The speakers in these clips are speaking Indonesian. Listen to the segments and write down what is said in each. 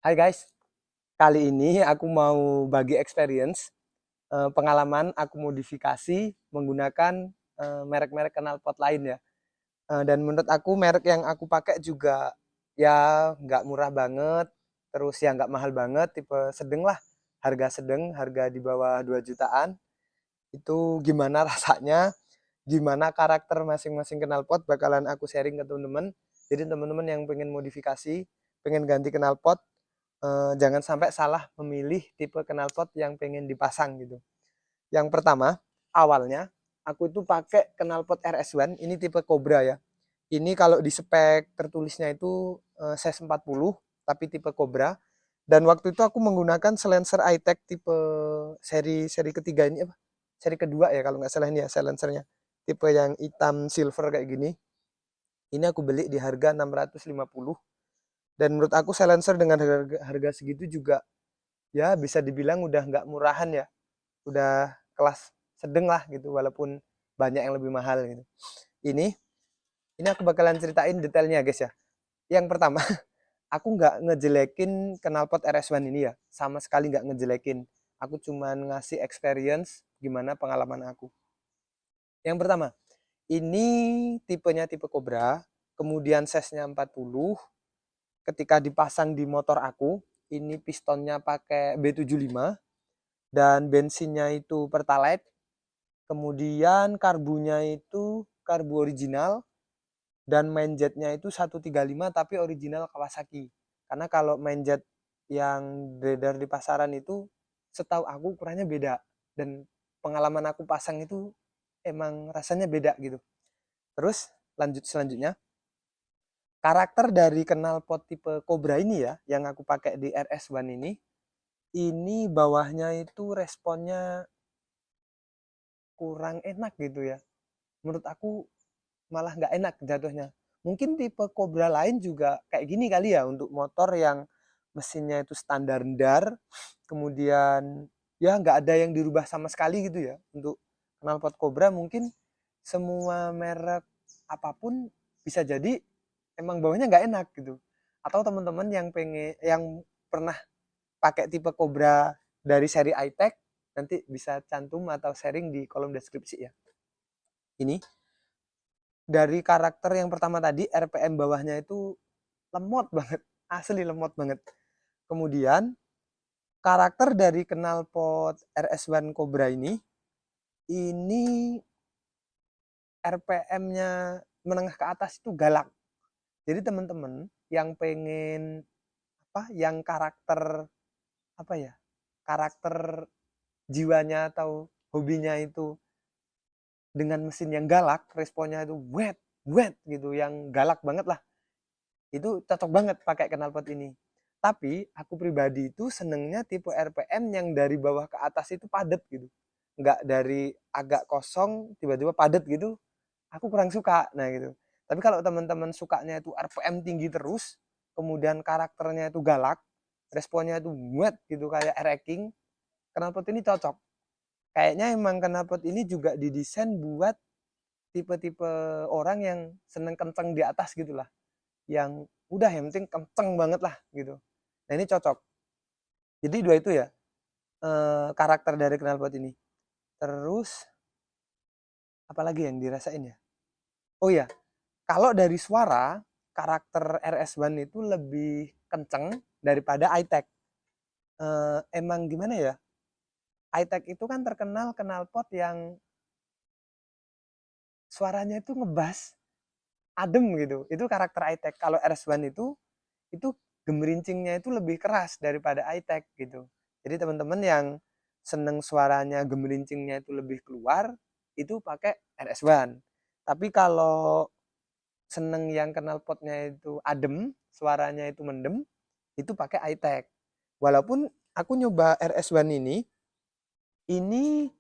Hai guys, kali ini aku mau bagi experience pengalaman aku modifikasi menggunakan merek-merek knalpot lain ya. Dan menurut aku merek yang aku pakai juga ya nggak murah banget, terus ya nggak mahal banget, tipe sedang lah, harga sedang, harga di bawah 2 jutaan. Itu gimana rasanya, gimana karakter masing-masing knalpot bakalan aku sharing ke teman-teman. Jadi teman-teman yang pengen modifikasi, pengen ganti knalpot, jangan sampai salah memilih tipe knalpot yang pengen dipasang gitu. Yang pertama, awalnya aku itu pakai knalpot RS1, ini tipe Cobra ya. Ini kalau di spek tertulisnya itu size 40, tapi tipe Cobra. Dan waktu itu aku menggunakan silencer iTech tipe seri ketiga ini apa? Seri kedua ya kalau nggak salah ini ya silencernya. Tipe yang hitam silver kayak gini. Ini aku beli di harga 650. Dan menurut aku silencer dengan harga segitu juga ya bisa dibilang udah nggak murahan ya, udah kelas sedang lah gitu, walaupun banyak yang lebih mahal gitu. Ini aku bakalan ceritain detailnya guys ya. Yang pertama, aku nggak ngejelekin knalpot RS1 ini ya, sama sekali nggak ngejelekin. Aku cuman ngasih experience gimana pengalaman aku. Yang pertama, ini tipenya tipe Cobra, kemudian size-nya 40. Ketika dipasang di motor aku, ini pistonnya pakai B75 dan bensinnya itu Pertalite. Kemudian karbunya itu karbu original dan mainjetnya itu 135 tapi original Kawasaki. Karena kalau mainjet yang beredar di pasaran itu setahu aku ukurannya beda dan pengalaman aku pasang itu emang rasanya beda gitu. Terus lanjut selanjutnya, karakter dari knalpot tipe Cobra ini ya yang aku pakai di RS1 ini bawahnya itu responnya kurang enak gitu ya. Menurut aku malah nggak enak jatuhnya. Mungkin tipe Cobra lain juga kayak gini kali ya untuk motor yang mesinnya itu standar, kemudian ya nggak ada yang dirubah sama sekali gitu ya. Untuk knalpot Cobra mungkin semua merek apapun bisa jadi emang bawahnya nggak enak gitu. Atau teman-teman yang pernah pakai tipe Cobra dari seri iTech nanti bisa cantum atau sharing di kolom deskripsi ya. Ini dari karakter yang pertama tadi RPM bawahnya itu lemot banget, asli lemot banget. Kemudian karakter dari knalpot RS1 Cobra ini RPM-nya menengah ke atas itu galak. Jadi teman-teman yang pengen yang karakter apa ya, karakter jiwanya atau hobinya itu dengan mesin yang galak, responnya itu wet wet gitu, yang galak banget lah, itu cocok banget pakai knalpot ini. Tapi aku pribadi itu senengnya tipe RPM yang dari bawah ke atas itu padat gitu, nggak dari agak kosong tiba-tiba padat gitu, aku kurang suka. Nah gitu. Tapi kalau teman-teman sukanya itu RPM tinggi terus, kemudian karakternya itu galak, responnya itu wet gitu kayak R-King, knalpot ini cocok. Kayaknya emang knalpot ini juga didesain buat tipe-tipe orang yang seneng kenceng di atas gitulah, yang udah yang penting kenceng banget lah gitu. Nah ini cocok. Jadi dua itu ya karakter dari knalpot ini. Terus apalagi yang dirasain ya? Oh ya, kalau dari suara karakter RS1 itu lebih kenceng daripada iTech. Emang gimana ya? iTech itu kan terkenal knalpot yang suaranya itu ngebas, adem gitu. Itu karakter iTech. Kalau RS1 itu gemerincingnya itu lebih keras daripada iTech gitu. Jadi teman-teman yang seneng suaranya gemerincingnya itu lebih keluar, itu pakai RS1. Tapi kalau seneng yang knalpotnya itu adem, suaranya itu mendem, itu pakai iTech. Walaupun aku nyoba RS1 ini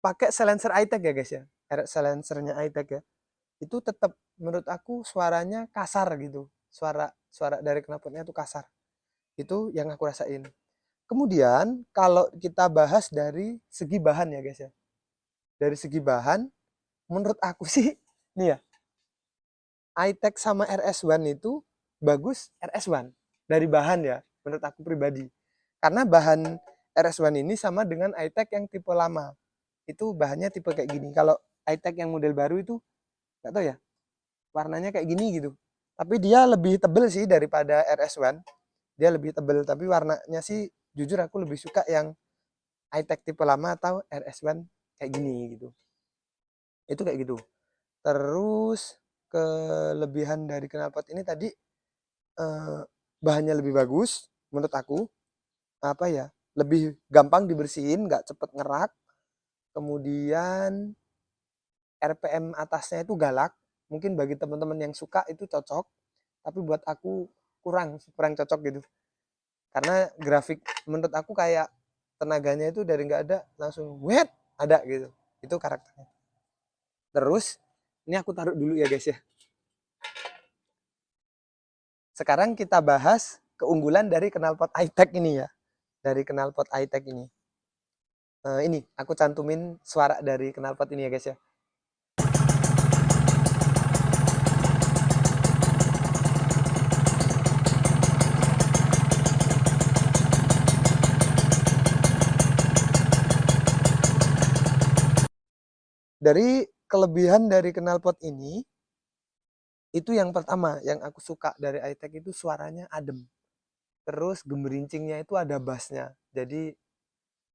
pakai silencer iTech ya guys ya. Silencernya iTech ya. Itu tetap menurut aku suaranya kasar gitu. Suara suara dari knalpotnya itu kasar. Itu yang aku rasain. Kemudian kalau kita bahas dari segi bahan ya guys ya. Dari segi bahan, menurut aku sih nih ya, iTech sama RS1 itu bagus RS1 dari bahan ya. menurut aku pribadi. Karena bahan RS1 ini sama dengan iTech yang tipe lama. Itu bahannya tipe kayak gini. Kalau iTech yang model baru itu nggak tahu ya, warnanya kayak gini gitu. Tapi dia lebih tebel sih daripada RS1. Dia lebih tebel, tapi warnanya sih jujur aku lebih suka yang iTech tipe lama atau RS1 kayak gini gitu. Itu kayak gitu. Terus kelebihan dari knalpot ini tadi bahannya lebih bagus menurut aku, apa ya, lebih gampang dibersihin, nggak cepet ngerak. Kemudian RPM atasnya itu galak. Mungkin bagi teman-teman yang suka itu cocok, tapi buat aku kurang kurang cocok gitu. Karena grafik menurut aku kayak tenaganya itu dari nggak ada langsung wet ada gitu. Itu karakternya. Terus ini aku taruh dulu ya guys ya. Sekarang kita bahas keunggulan dari knalpot iTech ini ya. Dari knalpot iTech ini. Ini aku cantumin suara dari knalpot ini ya guys ya. Dari kelebihan dari knalpot ini, itu yang pertama yang aku suka dari iTech itu suaranya adem. Terus gemerincingnya itu ada bassnya. Jadi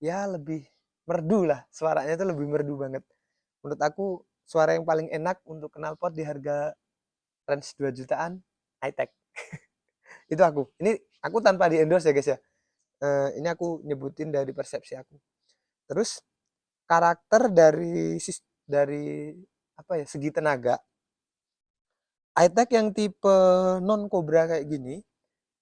ya lebih merdu lah, suaranya itu lebih merdu banget. Menurut aku suara yang paling enak untuk knalpot di harga range 2 jutaan iTech. Itu aku. Ini aku tanpa di endorse ya guys ya. Ini aku nyebutin dari persepsi aku. Terus karakter dari apa ya, segi tenaga, iTech yang tipe non Cobra kayak gini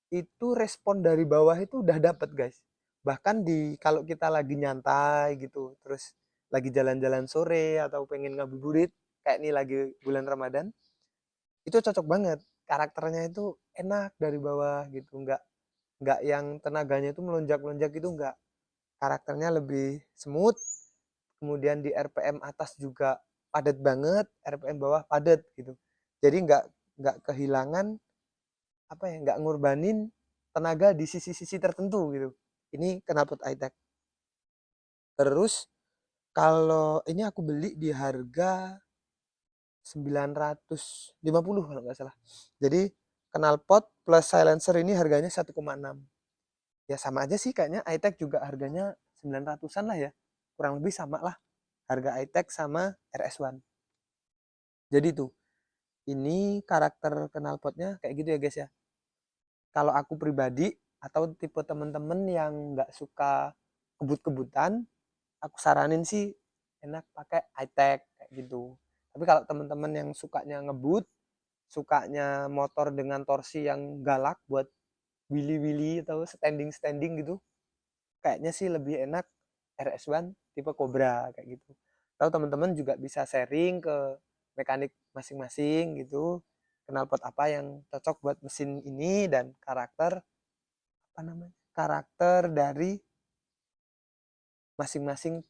itu respon dari bawah itu udah dapet guys. Bahkan di kalau kita lagi nyantai gitu, terus lagi jalan-jalan sore atau pengen ngabuburit kayak ini lagi bulan Ramadan, itu cocok banget. Karakternya itu enak dari bawah gitu, nggak yang tenaganya itu melonjak-lonjak itu nggak. Karakternya lebih smooth. Kemudian di RPM atas juga padat banget, RPM bawah padat gitu. Jadi nggak kehilangan apa ya, nggak ngorbanin tenaga di sisi-sisi tertentu gitu. Ini knalpot iTech. Terus kalau ini aku beli di harga 950 kalau nggak salah. Jadi knalpot plus silencer ini harganya 1,6. Ya sama aja sih kayaknya iTech juga harganya 900-an lah ya. Kurang lebih sama lah harga iTech sama RS1. Jadi tuh, ini karakter knalpotnya kayak gitu ya guys ya. Kalau aku pribadi atau tipe temen-temen yang nggak suka kebut-kebutan, aku saranin sih enak pakai iTech kayak gitu. Tapi kalau teman-teman yang sukanya ngebut, sukanya motor dengan torsi yang galak buat wheelie-wheelie atau standing-standing gitu, kayaknya sih lebih enak RS1 tipe Cobra kayak gitu. Atau teman-teman juga bisa sharing ke mekanik masing-masing gitu, knalpot apa yang cocok buat mesin ini dan karakter apa namanya? Karakter dari masing-masing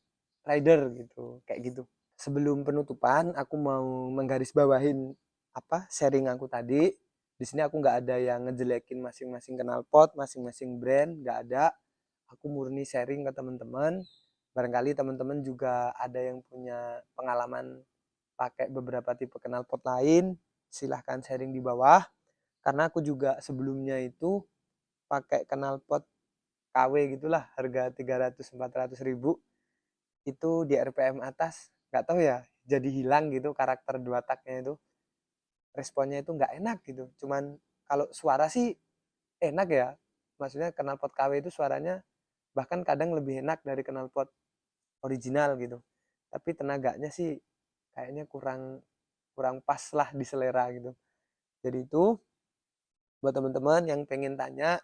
rider gitu, kayak gitu. Sebelum penutupan, aku mau menggarisbawahin apa sharing aku tadi. Di sini aku nggak ada yang ngejelekin masing-masing knalpot, masing-masing brand, nggak ada. Aku murni sharing ke teman-teman. Barangkali teman-teman juga ada yang punya pengalaman pakai beberapa tipe knalpot lain, silahkan sharing di bawah. Karena aku juga sebelumnya itu pakai knalpot KW gitulah, harga 300-400 ribu. Itu di RPM atas nggak tahu ya, jadi hilang gitu karakter dua taknya itu, responnya itu nggak enak gitu. Cuman kalau suara sih enak ya, maksudnya knalpot KW itu suaranya bahkan kadang lebih enak dari knalpot original gitu, tapi tenaganya sih kayaknya kurang kurang pas lah di selera gitu. Jadi itu buat teman-teman yang pengen tanya,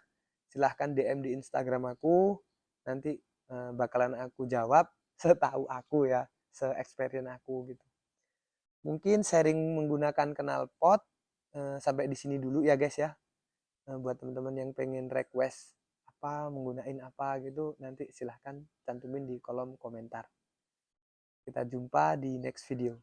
silahkan DM di Instagram aku, nanti bakalan aku jawab setahu aku ya, se-experience aku gitu. Mungkin sharing menggunakan knalpot sampai di sini dulu ya guys ya. Buat teman-teman yang pengen request apa, menggunakan apa gitu, nanti silahkan cantumin di kolom komentar. Kita jumpa di next video.